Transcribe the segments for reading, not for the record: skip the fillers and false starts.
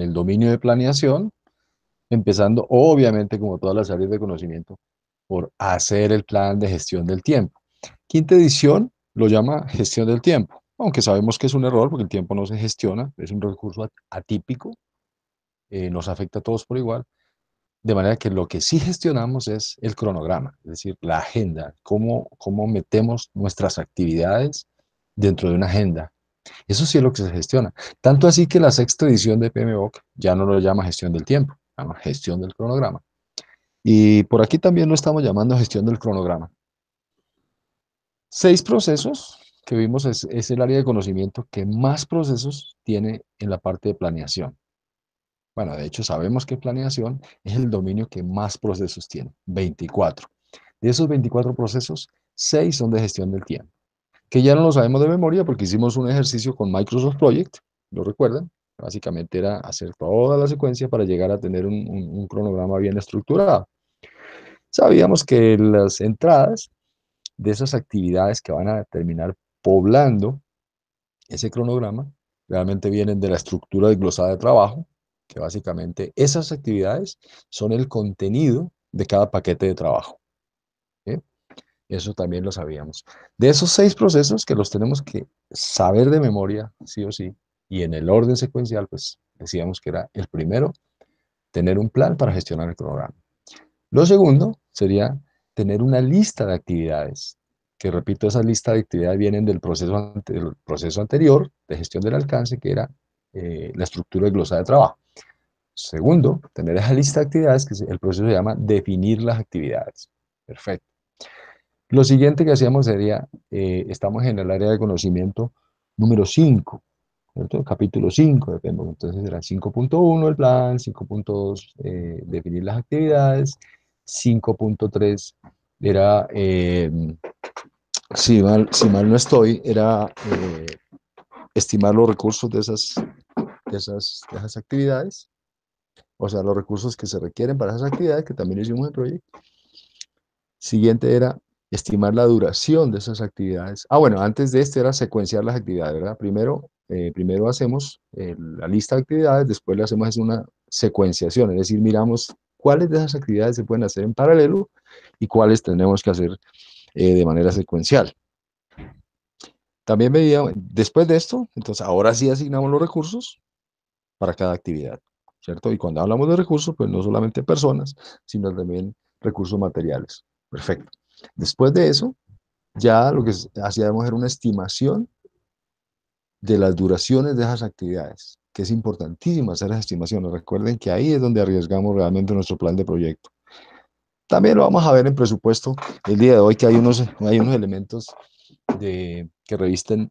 el dominio de planeación, empezando obviamente como todas las áreas de conocimiento por hacer el plan de gestión del tiempo. Quinta edición lo llama gestión del tiempo, aunque sabemos que es un error porque el tiempo no se gestiona, es un recurso atípico, nos afecta a todos por igual, de manera que lo que sí gestionamos es el cronograma, es decir, la agenda, cómo metemos nuestras actividades dentro de una agenda. Eso sí es lo que se gestiona. Tanto así que la sexta edición de PMBOK ya no lo llama gestión del tiempo, llama gestión del cronograma. Y por aquí también lo estamos llamando gestión del cronograma. 6 procesos que vimos es el área de conocimiento que más procesos tiene en la parte de planeación. Bueno, de hecho sabemos que planeación es el dominio que más procesos tiene, 24. De esos 24 procesos, 6 son de gestión del tiempo, que ya no lo sabemos de memoria porque hicimos un ejercicio con Microsoft Project, ¿lo recuerdan? Básicamente era hacer toda la secuencia para llegar a tener un cronograma bien estructurado. Sabíamos que las entradas de esas actividades que van a terminar poblando ese cronograma realmente vienen de la estructura desglosada de trabajo, que básicamente esas actividades son el contenido de cada paquete de trabajo. ¿Sí? Eso también lo sabíamos. De esos 6 procesos que los tenemos que saber de memoria, sí o sí, y en el orden secuencial, pues decíamos que era el primero, tener un plan para gestionar el cronograma. Lo segundo sería tener una lista de actividades, que repito, esa lista de actividades vienen del proceso anterior de gestión del alcance, que era la estructura de glosa de trabajo. Segundo, tener esa lista de actividades, que el proceso se llama definir las actividades. Perfecto. Lo siguiente que hacíamos sería, estamos en el área de conocimiento número 5, ¿cierto? Capítulo 5, depende. Entonces era 5.1 el plan, 5.2 definir las actividades, 5.3 era, si mal no estoy, era estimar los recursos de esas actividades, o sea, los recursos que se requieren para esas actividades, que también hicimos el proyecto. Siguiente era estimar la duración de esas actividades. Ah, bueno, antes de este era secuenciar las actividades, ¿verdad? Primero hacemos la lista de actividades, después le hacemos una secuenciación, es decir, miramos cuáles de esas actividades se pueden hacer en paralelo y cuáles tenemos que hacer de manera secuencial. También veíamos, después de esto, entonces ahora sí asignamos los recursos para cada actividad, ¿cierto? Y cuando hablamos de recursos, pues no solamente personas, sino también recursos materiales. Perfecto. Después de eso, ya lo que hacíamos era una estimación de las duraciones de esas actividades, que es importantísimo hacer esas estimaciones. Recuerden que ahí es donde arriesgamos realmente nuestro plan de proyecto. También lo vamos a ver en presupuesto el día de hoy, que hay unos elementos que revisten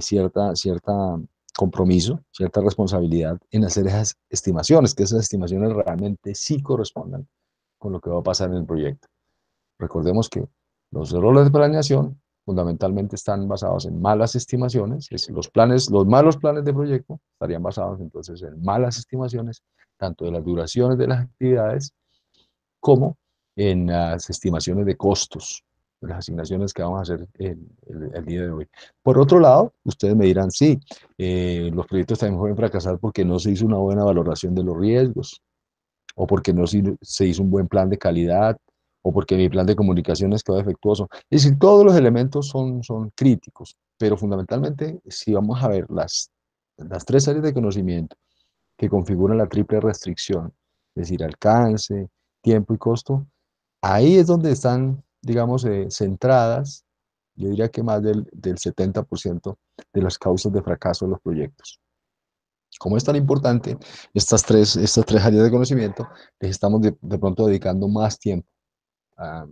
cierta compromiso, cierta responsabilidad en hacer esas estimaciones, que esas estimaciones realmente sí correspondan con lo que va a pasar en el proyecto. Recordemos que los errores de planeación fundamentalmente están basados en malas estimaciones, los malos planes de proyecto estarían basados entonces en malas estimaciones, tanto de las duraciones de las actividades como en las estimaciones de costos, de las asignaciones que vamos a hacer el día de hoy. Por otro lado, ustedes me dirán, sí, los proyectos también pueden fracasar porque no se hizo una buena valoración de los riesgos, o porque no se hizo un buen plan de calidad, o porque mi plan de comunicaciones quedó defectuoso. Es decir, todos los elementos son críticos, pero fundamentalmente, si vamos a ver las 3 áreas de conocimiento que configuran la triple restricción, es decir, alcance, tiempo y costo, ahí es donde están, digamos, centradas, yo diría que más del 70% de las causas de fracaso de los proyectos. Como es tan importante estas tres áreas de conocimiento, les estamos de pronto dedicando más tiempo. a-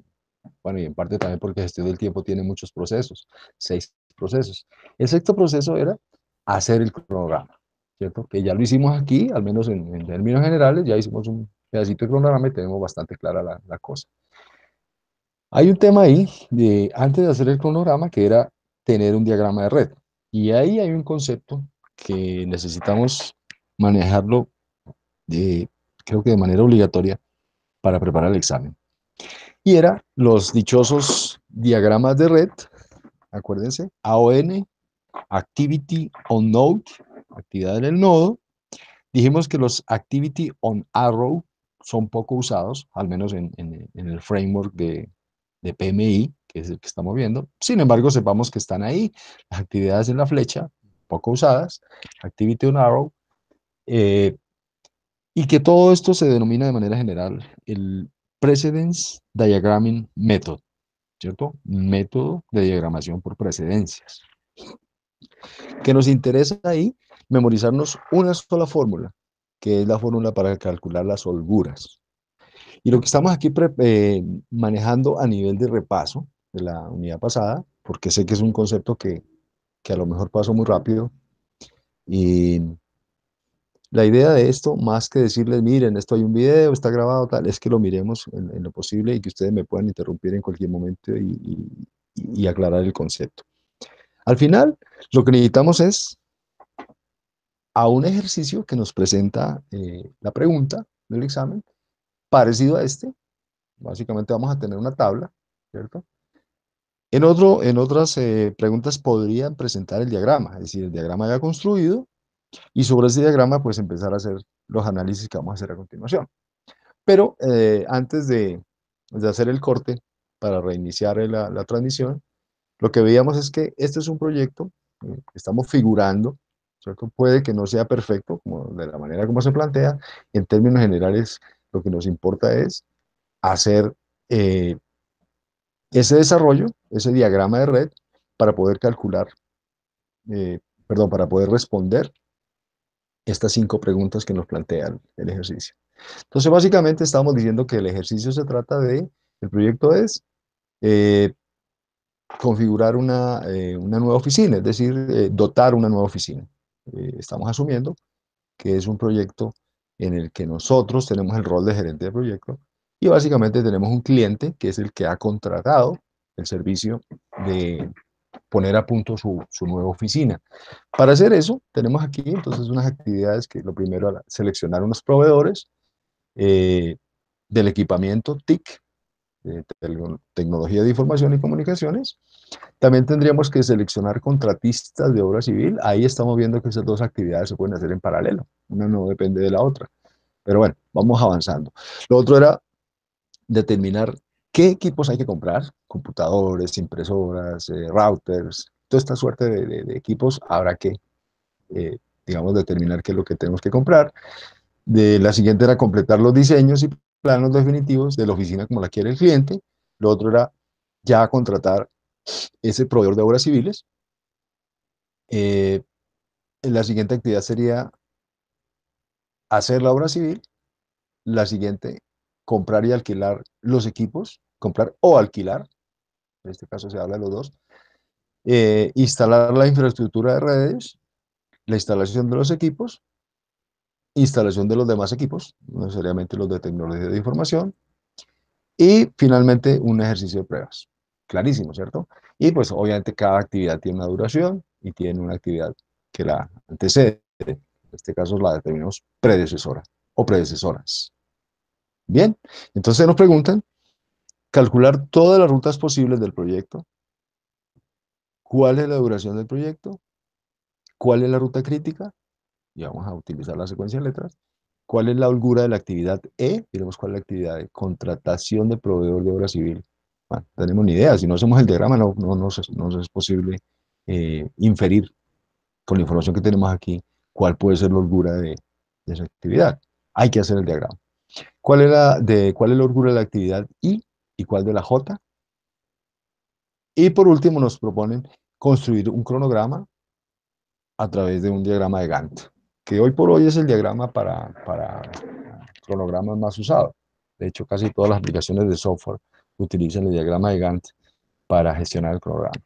bueno, y en parte también porque gestión del tiempo tiene muchos procesos, 6 procesos. El sexto proceso era hacer el cronograma, ¿cierto? Que ya lo hicimos aquí, al menos en términos generales, ya hicimos un pedacito de cronograma y tenemos bastante clara la cosa. Hay un tema ahí, antes de hacer el cronograma, que era tener un diagrama de red. Y ahí hay un concepto que necesitamos manejarlo, de, creo que de manera obligatoria, para preparar el examen. Y era los dichosos diagramas de red, acuérdense, AON, Activity on Node, actividad en el nodo, Dijimos que los Activity on Arrow son poco usados, al menos en el framework de PMI, que es el que estamos viendo. Sin embargo, sepamos que están ahí. Las actividades en la flecha, poco usadas, Activity on Arrow, eh, y que todo esto se denomina de manera general el Precedence Diagramming Method, ¿cierto? Método de diagramación por precedencias. Que nos interesa ahí memorizarnos una sola fórmula, que es la fórmula para calcular las holguras. Y lo que estamos aquí manejando a nivel de repaso de la unidad pasada, porque sé que es un concepto que a lo mejor pasó muy rápido, y la idea de esto, más que decirles, miren, esto hay un video, está grabado, tal, es que lo miremos en lo posible y que ustedes me puedan interrumpir en cualquier momento y aclarar el concepto. Al final, lo que necesitamos es a un ejercicio que nos presenta la pregunta del examen, parecido a este. Básicamente vamos a tener una tabla, ¿cierto? En otras preguntas podrían presentar el diagrama, es decir, el diagrama ya construido, y sobre ese diagrama pues empezar a hacer los análisis que vamos a hacer a continuación. Pero antes de hacer el corte para reiniciar la transmisión, lo que veíamos es que este es un proyecto que estamos figurando, ¿cierto? Puede que no sea perfecto, como de la manera como se plantea. En términos generales, lo que nos importa es hacer ese desarrollo, ese diagrama de red, para poder calcular, perdón, para poder responder estas 5 preguntas que nos plantea el ejercicio. Entonces, básicamente estamos diciendo que el ejercicio se trata de, el proyecto es eh, configurar una nueva oficina, es decir, dotar una nueva oficina. Estamos asumiendo que es un proyecto en el que nosotros tenemos el rol de gerente de proyecto y básicamente tenemos un cliente que es el que ha contratado el servicio de poner a punto su nueva oficina. Para hacer eso, tenemos aquí entonces unas actividades que lo primero era seleccionar unos proveedores del equipamiento TIC, de Tecnología de Información y Comunicaciones. También tendríamos que seleccionar contratistas de obra civil. Ahí estamos viendo que esas 2 actividades se pueden hacer en paralelo. Una no depende de la otra. Pero bueno, vamos avanzando. Lo otro era determinar qué equipos hay que comprar, computadores, impresoras, routers, toda esta suerte de equipos habrá que, eh, digamos, determinar qué es lo que tenemos que comprar. La siguiente era completar los diseños y planos definitivos de la oficina como la quiere el cliente. Lo otro era ya contratar ese proveedor de obras civiles. Eh, la siguiente actividad sería hacer la obra civil. La siguiente, comprar y alquilar los equipos, comprar o alquilar, en este caso se habla de los dos. Instalar la infraestructura de redes, la instalación de los equipos, instalación de los demás equipos, no necesariamente los de tecnología de información, y finalmente un ejercicio de pruebas. Clarísimo, ¿cierto? Y pues obviamente cada actividad tiene una duración y tiene una actividad que la antecede. En este caso la determinamos predecesora o predecesoras. Bien, entonces nos preguntan calcular todas las rutas posibles del proyecto, cuál es la duración del proyecto, cuál es la ruta crítica, y vamos a utilizar la secuencia de letras, cuál es la holgura de la actividad E, diremos cuál es la actividad de contratación de proveedor de obra civil. Bueno, no tenemos ni idea, si no hacemos el diagrama no nos es posible inferir con la información que tenemos aquí cuál puede ser la holgura de esa actividad. Hay que hacer el diagrama. ¿Cuál es la holgura de la actividad I y cuál de la J? Y por último nos proponen construir un cronograma a través de un diagrama de Gantt, que hoy por hoy es el diagrama para cronogramas más usado. De hecho, casi todas las aplicaciones de software utilizan el diagrama de Gantt para gestionar el cronograma.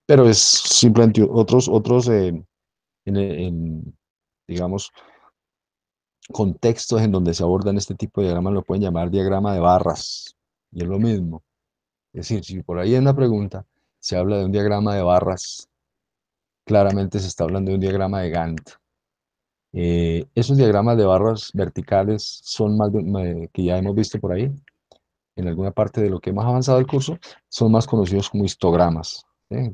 Pero es simplemente otros digamos, contextos en donde se abordan este tipo de diagramas lo pueden llamar diagrama de barras. Y es lo mismo. Es decir, si por ahí en la pregunta se habla de un diagrama de barras, claramente se está hablando de un diagrama de Gantt. Esos diagramas de barras verticales son que ya hemos visto por ahí, en alguna parte de lo que hemos avanzado el curso, son más conocidos como histogramas, ¿sí?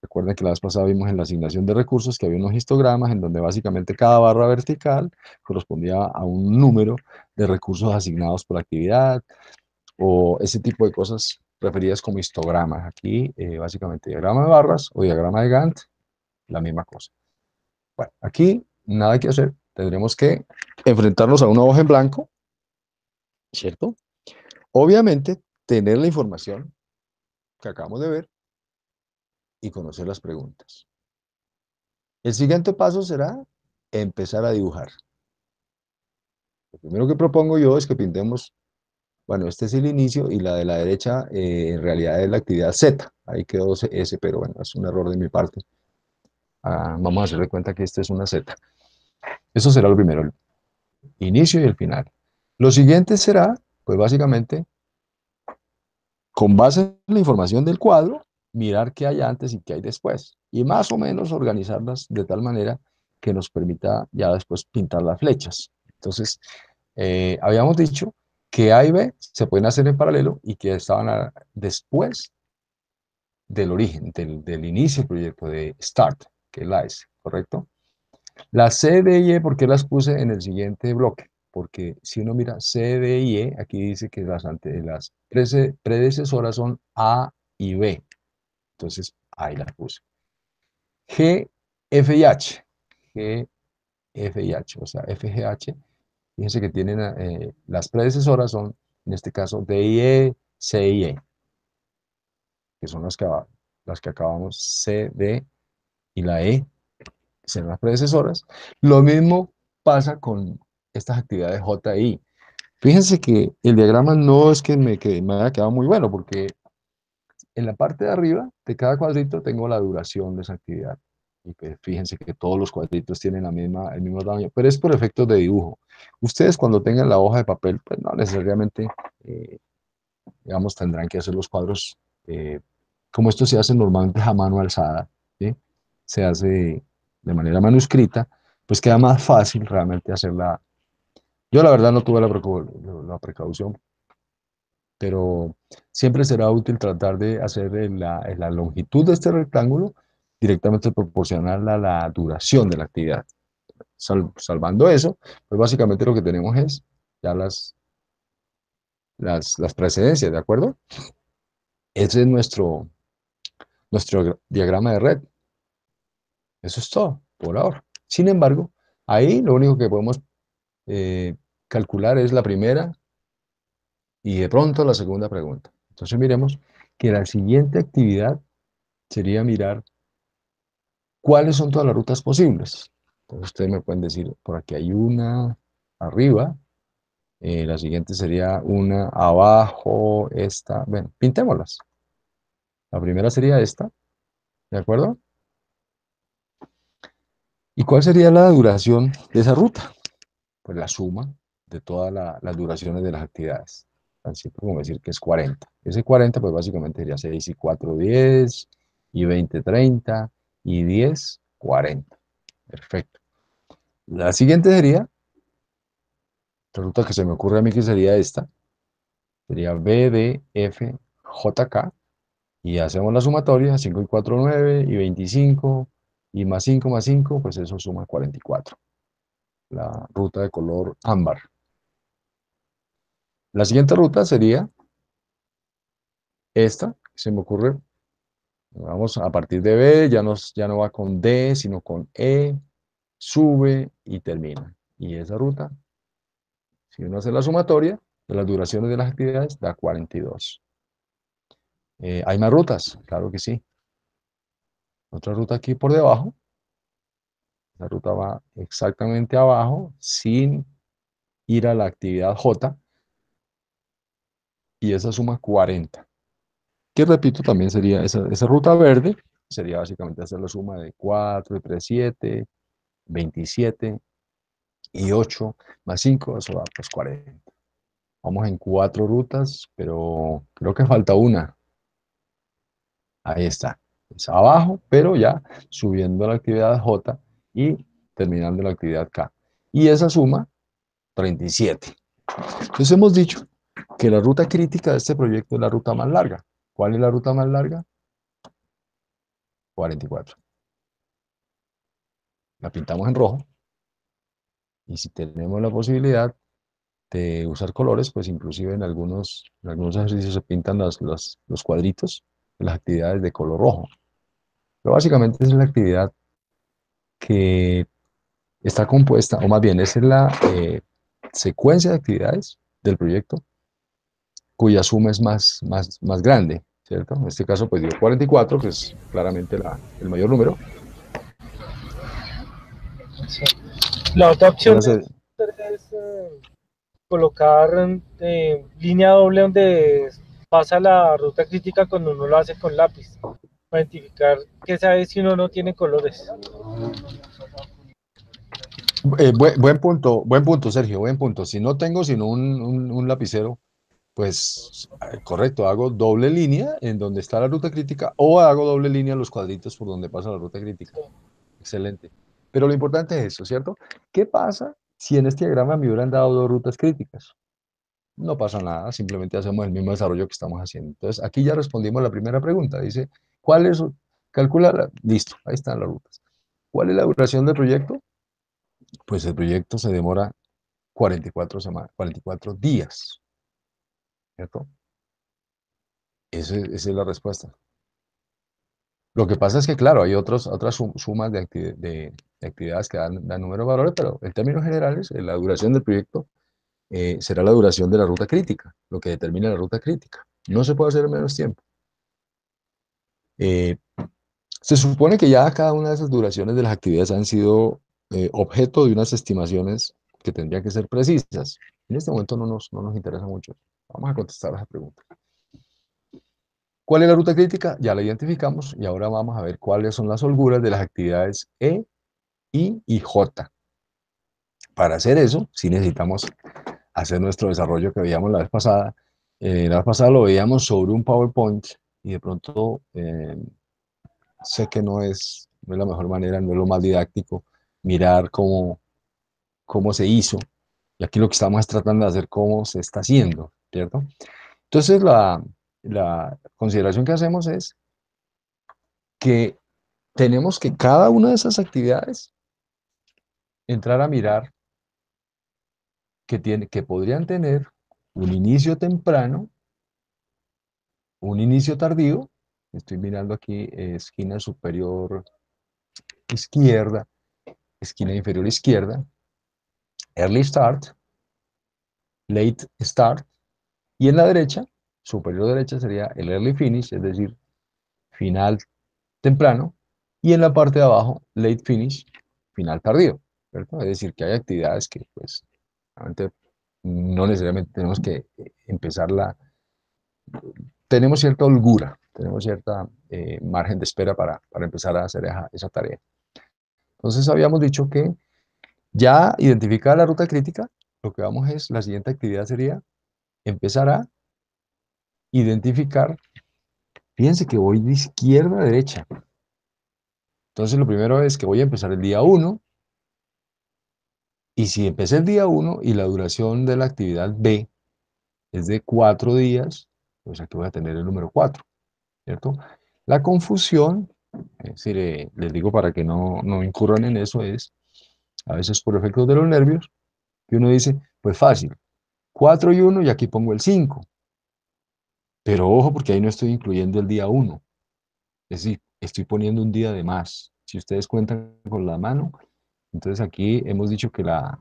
Recuerden que la vez pasada vimos en la asignación de recursos que había unos histogramas en donde básicamente cada barra vertical correspondía a un número de recursos asignados por actividad o ese tipo de cosas referidas como histogramas. Aquí, básicamente, diagrama de barras o diagrama de Gantt, la misma cosa. Bueno, aquí nada que hacer. Tendremos que enfrentarnos a una hoja en blanco, ¿cierto? Obviamente, tener la información que acabamos de ver y conocer las preguntas. El siguiente paso será empezar a dibujar. Lo primero que propongo yo es que pintemos, bueno, este es el inicio y la de la derecha en realidad es la actividad Z. Ahí quedó S, pero bueno, es un error de mi parte. Vamos a hacer de cuenta que este es una Z. Eso será lo primero, el inicio y el final. Lo siguiente será, pues básicamente, con base en la información del cuadro, mirar qué hay antes y qué hay después. Y más o menos organizarlas de tal manera que nos permita ya después pintar las flechas. Entonces, habíamos dicho que A y B se pueden hacer en paralelo y que estaban después del origen, del inicio del proyecto, de Start, que es la S, ¿correcto? La C, D y E, ¿por qué las puse en el siguiente bloque? Porque si uno mira C, D y E, aquí dice que las predecesoras son A y B. Entonces, ahí las puse. G, F y H. G, F y H. O sea, F, G, H. Fíjense que tienen las predecesoras son, en este caso, D y E, C y E, que son las que acabamos, C, D y la E, que son las predecesoras. Lo mismo pasa con estas actividades J e I. Fíjense que el diagrama no es que me haya quedado muy bueno, porque en la parte de arriba de cada cuadrito tengo la duración de esa actividad. Y pues fíjense que todos los cuadritos tienen el mismo tamaño, pero es por efectos de dibujo. Ustedes cuando tengan la hoja de papel, pues no necesariamente, eh, digamos, tendrán que hacer los cuadros, eh, como esto se hace normalmente a mano alzada, ¿sí? Se hace de manera manuscrita, pues queda más fácil realmente hacerla. Yo la verdad no tuve la precaución, pero siempre será útil tratar de hacer la longitud de este rectángulo directamente proporcional a la duración de la actividad. Salvando eso, pues básicamente lo que tenemos es ya las precedencias, ¿de acuerdo? Ese es nuestro diagrama de red. Eso es todo, por ahora. Sin embargo, ahí lo único que podemos eh, calcular es la primera y de pronto la segunda pregunta. Entonces miremos que la siguiente actividad sería mirar cuáles son todas las rutas posibles. Entonces ustedes me pueden decir, por aquí hay una arriba, la siguiente sería una abajo, esta. Bueno, pintémoslas. La primera sería esta, ¿de acuerdo? ¿Y cuál sería la duración de esa ruta? Pues la suma de todas las duraciones de las actividades. Tan simple como decir que es 40. Ese 40, pues básicamente sería 6 y 4, 10, y 20, 30, y 10, 40. Perfecto. La siguiente sería, la ruta que se me ocurre a mí que sería esta, sería B, D, F, J, K, y hacemos la sumatoria, 5 y 4, 9, y 25, y más 5, pues eso suma 44. La ruta de color ámbar. La siguiente ruta sería esta, que se me ocurre, vamos a partir de B, ya no va con D, sino con E, sube y termina. Y esa ruta, si uno hace la sumatoria de las duraciones de las actividades, da 42. ¿Hay más rutas? Claro que sí. Otra ruta aquí por debajo. La ruta va exactamente abajo, sin ir a la actividad J, y esa suma 40. Que repito, también sería esa ruta verde, sería básicamente hacer la suma de 4, 3, 7, 27 y 8 más 5, eso da pues 40. Vamos en 4 rutas, pero creo que falta una. Ahí está. Es abajo, pero ya subiendo la actividad J y terminando la actividad K. Y esa suma, 37. Entonces hemos dicho que la ruta crítica de este proyecto es la ruta más larga. ¿Cuál es la ruta más larga? 44. La pintamos en rojo y si tenemos la posibilidad de usar colores, pues inclusive en algunos ejercicios se pintan los cuadritos de las actividades de color rojo. Pero básicamente es la actividad que está compuesta, o más bien esa es la secuencia de actividades del proyecto cuya suma es más grande, ¿cierto? En este caso, pues dio 44, que es claramente el mayor número. Sí. La otra opción Una serie, es colocar línea doble donde pasa la ruta crítica cuando uno lo hace con lápiz, para identificar qué sabe si uno no tiene colores. buen punto, Sergio, buen punto. Si no tengo sino un lapicero, pues correcto, hago doble línea en donde está la ruta crítica o hago doble línea en los cuadritos por donde pasa la ruta crítica. Excelente. Pero lo importante es eso, ¿cierto? ¿Qué pasa si en este diagrama me hubieran dado dos rutas críticas? No pasa nada, simplemente hacemos el mismo desarrollo que estamos haciendo. Entonces, aquí ya respondimos la primera pregunta. Dice, ¿cuál es? Listo, ahí están las rutas. ¿Cuál es la duración del proyecto? Pues el proyecto se demora 44 semanas, 44 días, ¿cierto? Esa es la respuesta. Lo que pasa es que, claro, hay otras sumas de actividades que dan número de valores, pero en términos generales, la duración del proyecto será la duración de la ruta crítica, lo que determina la ruta crítica. No se puede hacer en menos tiempo. Eh, Se supone que ya cada una de esas duraciones de las actividades han sido objeto de unas estimaciones que tendrían que ser precisas. En este momento no nos interesa mucho. Vamos a contestar a esa pregunta. ¿Cuál es la ruta crítica? Ya la identificamos y ahora vamos a ver cuáles son las holguras de las actividades E, I y J. Para hacer eso, sí necesitamos hacer nuestro desarrollo que veíamos la vez pasada. La vez pasada lo veíamos sobre un PowerPoint y de pronto sé que no es la mejor manera, no es lo más didáctico mirar cómo se hizo. Y aquí lo que estamos es tratando de hacer cómo se está haciendo, ¿cierto? Entonces, la consideración que hacemos es que tenemos que cada una de esas actividades entrar a mirar que podrían tener un inicio temprano, un inicio tardío. Estoy mirando aquí, esquina superior izquierda, esquina inferior izquierda, early start, late start, y en la derecha, superior derecha, sería el early finish, es decir, final temprano, y en la parte de abajo, late finish, final tardío, ¿cierto? Es decir, que hay actividades que, pues, realmente no necesariamente tenemos que empezarla, tenemos cierta holgura, tenemos cierta margen de espera para empezar a hacer esa tarea. Entonces, habíamos dicho que ya identificada la ruta crítica, lo que vamos es, la siguiente actividad sería empezar a identificar. Fíjense que voy de izquierda a derecha. Entonces lo primero es que voy a empezar el día 1, y si empecé el día 1 y la duración de la actividad B es de 4 días, pues aquí voy a tener el número 4, ¿cierto? La confusión, si les digo para que no incurran en eso, es a veces por efectos de los nervios, que uno dice, pues fácil, 4 y 1 y aquí pongo el 5, pero ojo porque ahí no estoy incluyendo el día 1. Es decir, estoy poniendo un día de más. Si ustedes cuentan con la mano, entonces aquí hemos dicho que la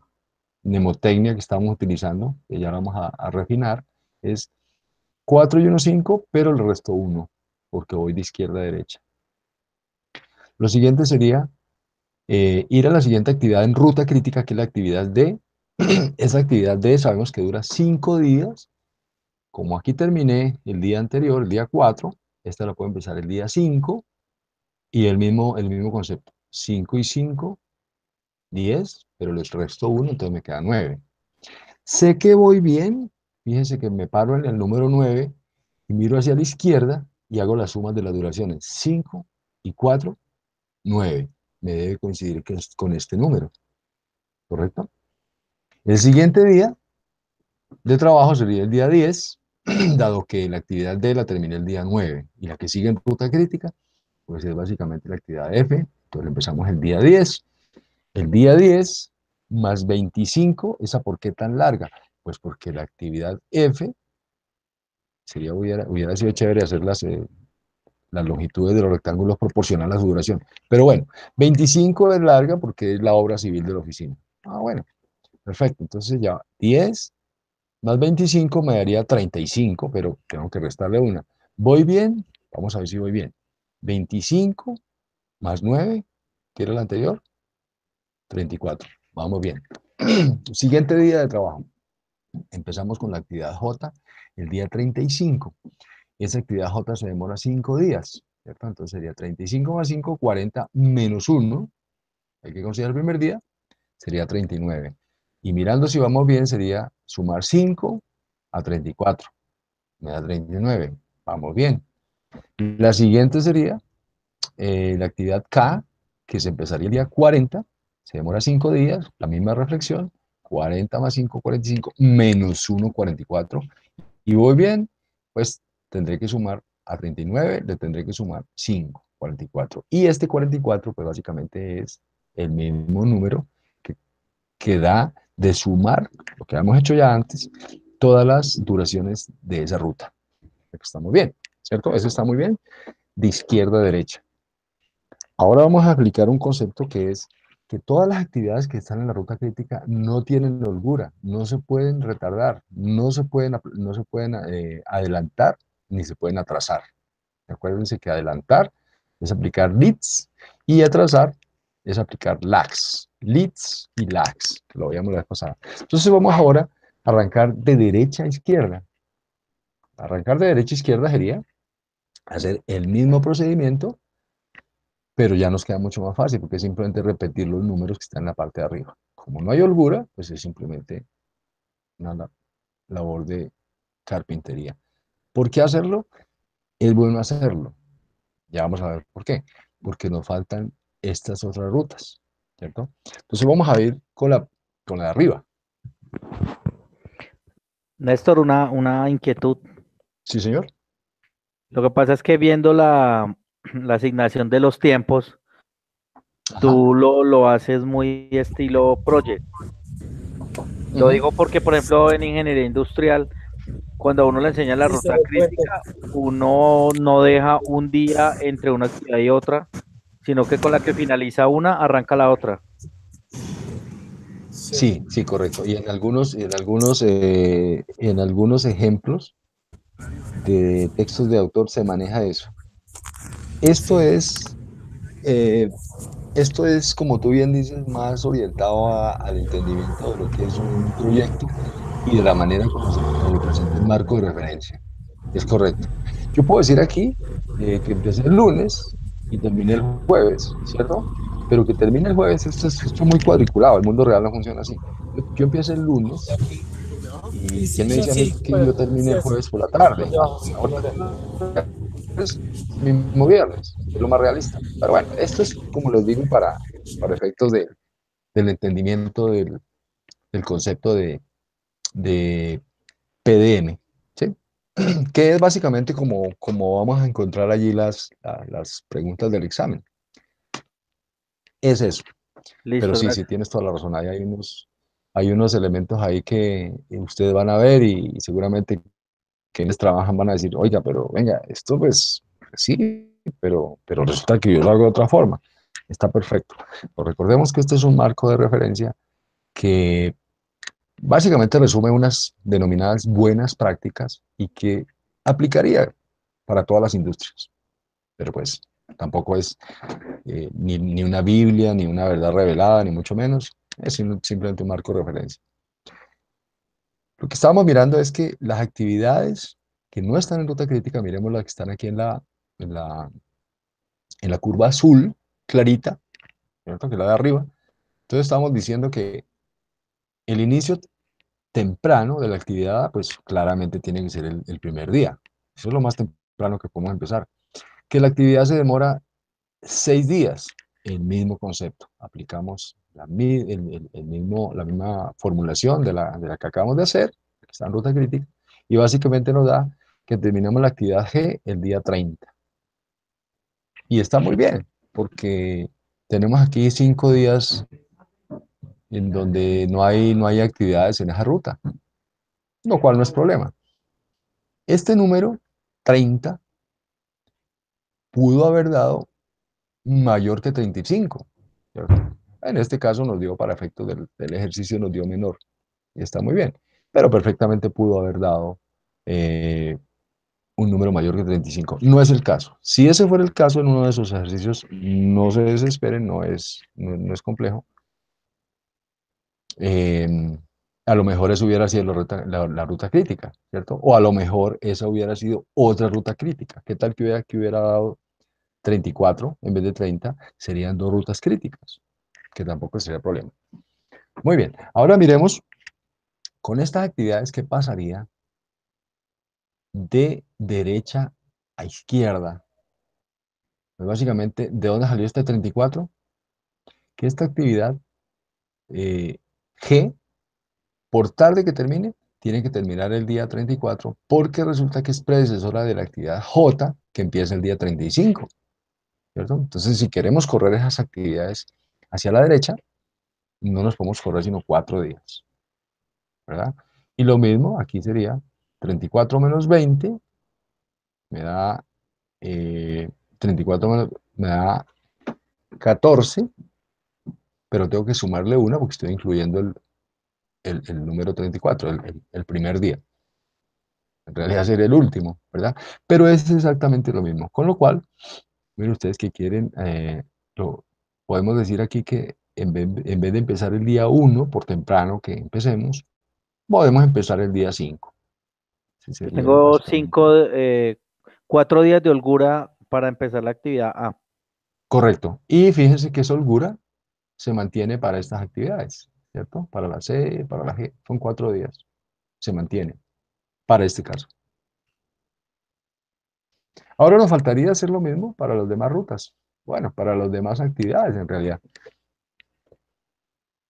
mnemotecnia que estamos utilizando, que ya vamos a refinar, es 4 y 1, 5, pero el resto 1, porque voy de izquierda a derecha. Lo siguiente sería ir a la siguiente actividad en ruta crítica, que es la actividad D. Esa actividad D sabemos que dura 5 días. Como aquí terminé el día anterior, el día 4, esta la puedo empezar el día 5. Y el mismo concepto, 5 y 5, 10, pero les resto 1, entonces me queda 9. Sé que voy bien, fíjense que me paro en el número 9 y miro hacia la izquierda y hago las sumas de las duraciones. 5 y 4, 9. Me debe coincidir con este número, ¿correcto? El siguiente día de trabajo sería el día 10, dado que la actividad D la terminé el día 9 y la que sigue en ruta crítica, pues es básicamente la actividad F. Entonces empezamos el día 10. El día 10 más 25, ¿esa por qué tan larga? Pues porque la actividad F hubiera sido chévere hacer las longitudes de los rectángulos proporcional a su duración. Pero bueno, 25 es larga porque es la obra civil de la oficina. Ah, bueno, perfecto. Entonces ya 10 más 25 me daría 35, pero tengo que restarle una. ¿Voy bien? Vamos a ver si voy bien. 25 más 9, ¿qué era el anterior? 34. Vamos bien. Siguiente día de trabajo. Empezamos con la actividad J el día 35. Esa actividad J se demora 5 días, ¿cierto? Entonces sería 35 más 5, 40 menos 1. Hay que considerar el primer día, sería 39. Y mirando si vamos bien, sería sumar 5 a 34. Me da 39. Vamos bien. La siguiente sería la actividad K, que se empezaría el día 40, se demora 5 días, la misma reflexión, 40 más 5, 45, menos 1, 44. Y voy bien, pues tendré que sumar a 39, le tendré que sumar 5, 44. Y este 44, pues básicamente es el mismo número que, que da de sumar, lo que hemos hecho ya antes, todas las duraciones de esa ruta. Está muy bien, ¿cierto? Eso está muy bien, de izquierda a derecha. Ahora vamos a aplicar un concepto que es que todas las actividades que están en la ruta crítica no tienen holgura, no se pueden retardar, no se pueden adelantar ni se pueden atrasar. Acuérdense que adelantar es aplicar leads y atrasar es aplicar lags. Leads y lags, que lo veíamos la vez pasada. Entonces vamos ahora a arrancar de derecha a izquierda. Arrancar de derecha a izquierda sería hacer el mismo procedimiento, pero ya nos queda mucho más fácil porque es simplemente repetir los números que están en la parte de arriba. Como no hay holgura, pues es simplemente una labor de carpintería. ¿Por qué hacerlo? Es bueno hacerlo. Ya vamos a ver por qué. Porque nos faltan estas otras rutas, ¿cierto? Entonces vamos a ir con la de arriba. Néstor, una inquietud. Sí, señor. Lo que pasa es que viendo la asignación de los tiempos, Ajá. tú lo haces muy estilo project. Lo Ujú. digo porque, por ejemplo, en ingeniería industrial, cuando a uno le enseña la Listo, ruta el puente. crítica, uno no deja un día entre una actividad y otra, sino que con la que finaliza una, arranca la otra. Sí. Sí, sí, correcto. Y en algunos ejemplos de textos de autor se maneja eso. Esto Sí. es, eh, esto es, como tú bien dices, más orientado al entendimiento de lo que es un proyecto y de la manera como se representa el marco de referencia. Es correcto. Yo puedo decir aquí que empecé el lunes y terminé el jueves, ¿cierto? Pero que termine el jueves, esto es muy cuadriculado, el mundo real no funciona así. Yo empiezo el lunes Y y ¿quién me sí, dice a mí sí, que pues, yo termine sí, el así. jueves por la tarde? Donde abajo, sí, Ahora señora. es el mismo viernes, es lo más realista. Pero bueno, esto es, como les digo, para efectos del entendimiento del concepto de PDM, ¿sí? Que es básicamente como vamos a encontrar allí las preguntas del examen. Es eso. Pero Listo, sí, sí, gracias. tienes toda la razón. Ahí hay unos elementos ahí que ustedes van a ver y seguramente quienes trabajan van a decir, oiga, pero venga, esto pues sí, pero resulta que yo lo hago de otra forma. Está perfecto. Pero recordemos que este es un marco de referencia que básicamente resume unas denominadas buenas prácticas y que aplicaría para todas las industrias. Pero pues tampoco es ni una Biblia, ni una verdad revelada, ni mucho menos. Es simplemente un marco de referencia. Lo que estábamos mirando es que las actividades que no están en ruta crítica, miremos las que están aquí en la, en la curva azul clarita, ¿cierto? Que es la de arriba. Entonces estamos diciendo que el inicio temprano de la actividad, pues claramente tiene que ser el primer día. Eso es lo más temprano que podemos empezar. Que la actividad se demora 6 días, el mismo concepto. Aplicamos la misma formulación de la que acabamos de hacer, que está en ruta crítica, y básicamente nos da que terminamos la actividad G el día 30. Y está muy bien, porque tenemos aquí 5 días en donde no hay actividades en esa ruta, lo cual no es problema. Este número 30 pudo haber dado mayor que 35, ¿cierto? En este caso nos dio, para efectos del ejercicio, nos dio menor, y está muy bien, pero perfectamente pudo haber dado eh, un número mayor que 35. No es el caso. Si ese fuera el caso en uno de esos ejercicios, no se desesperen, no es complejo. Eh, a lo mejor eso hubiera sido la ruta crítica, ¿cierto? O a lo mejor esa hubiera sido otra ruta crítica. ¿Qué tal que hubiera dado 34 en vez de 30? Serían dos rutas críticas, que tampoco sería problema. Muy bien, ahora miremos con estas actividades qué pasaría de derecha a izquierda. Pues básicamente, ¿de dónde salió este 34? Que esta actividad G, por tarde que termine, tiene que terminar el día 34 porque resulta que es predecesora de la actividad J que empieza el día 35, ¿cierto? Entonces, si queremos correr esas actividades hacia la derecha, no nos podemos correr sino 4 días, ¿verdad? Y lo mismo, aquí sería 34 menos 20, me da 34 me da 14, pero tengo que sumarle una porque estoy incluyendo el número 34, el primer día. En realidad sería el último, ¿verdad? Pero es exactamente lo mismo. Con lo cual, miren ustedes que quieren, podemos decir aquí que en vez de empezar el día 1, por temprano que empecemos, podemos empezar el día 5. Ese sería Tengo básicamente 4 días de holgura para empezar la actividad A. correcto. Y fíjense que esa holgura se mantiene para estas actividades, ¿cierto? Para la C, para la G, son 4 días. Se mantiene para este caso. Ahora nos faltaría hacer lo mismo para las demás rutas. Bueno, para las demás actividades en realidad.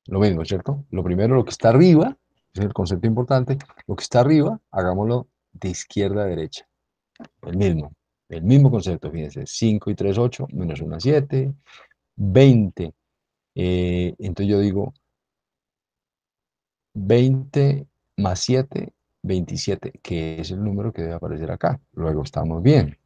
Lo mismo, ¿cierto? Lo primero, lo que está arriba, es el concepto importante, lo que está arriba, hagámoslo de izquierda a derecha. El mismo concepto, fíjense, 5 y 3, 8, menos 1, 7, 20. Entonces yo digo 20 más 7, 27, que es el número que debe aparecer acá. Luego estamos bien.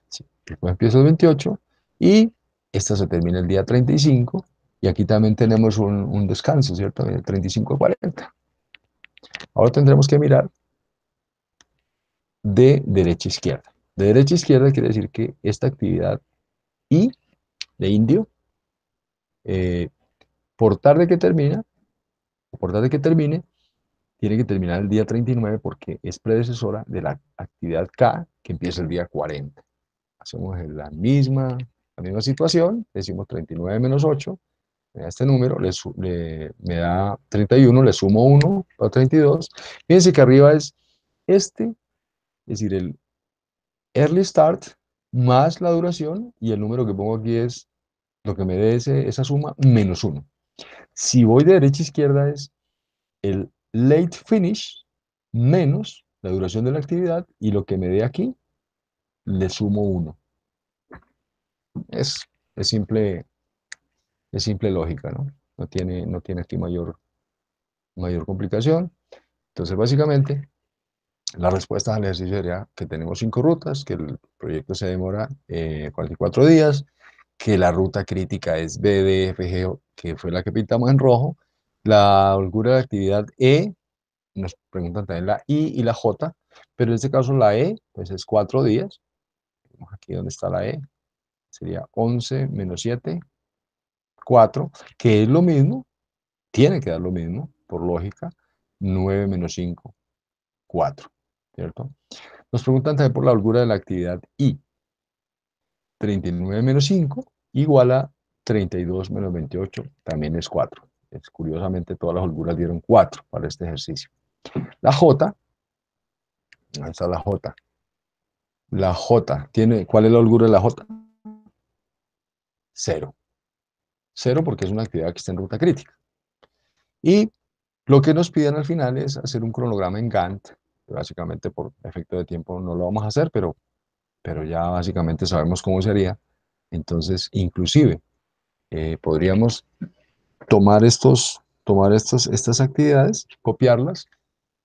Sí, después empiezo el 28 y esta se termina el día 35 y aquí también tenemos un descanso, ¿cierto? De 35 a 40. Ahora tendremos que mirar de derecha a izquierda. De derecha a izquierda quiere decir que esta actividad I de indio, eh, por tarde que termina, o por tarde que termine, tiene que terminar el día 39 porque es predecesora de la actividad K que empieza el día 40. Hacemos la misma situación, decimos 39 menos 8, me da este número, me da 31, le sumo 1, da 32. Fíjense que arriba es es decir, el early start más la duración, y el número que pongo aquí es lo que me dé esa suma menos 1. Si voy de derecha a izquierda es el late finish menos la duración de la actividad, y lo que me dé aquí le sumo 1. Es, es simple, es simple lógica, ¿no? No tiene aquí mayor complicación. Entonces, básicamente, la respuesta al ejercicio sería que tenemos 5 rutas, que el proyecto se demora 44 días, que la ruta crítica es B, D, F, G, que fue la que pintamos en rojo. La holgura de la actividad E, nos preguntan también la I y la J, pero en este caso la E, pues es 4 días. Vemos aquí donde está la E, sería 11 menos 7, 4, que es lo mismo, tiene que dar lo mismo, por lógica, 9 menos 5, 4, ¿cierto? Nos preguntan también por la holgura de la actividad I. 39 menos 5 igual a 32 menos 28, también es 4. Curiosamente, todas las holguras dieron 4 para este ejercicio. La J, ahí está la J. La J, ¿cuál es la holgura de la J? 0. 0 porque es una actividad que está en ruta crítica. Y lo que nos piden al final es hacer un cronograma en Gantt. Básicamente, por efecto de tiempo no lo vamos a hacer, pero ya básicamente sabemos cómo sería. Entonces, inclusive, podríamos estas actividades, copiarlas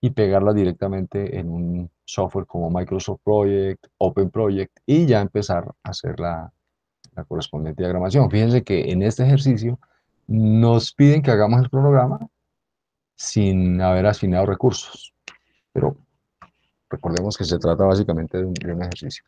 y pegarlas directamente en un software como Microsoft Project, Open Project, y ya empezar a hacer la correspondiente diagramación. Fíjense que en este ejercicio nos piden que hagamos el cronograma sin haber asignado recursos, pero recordemos que se trata básicamente de un ejercicio.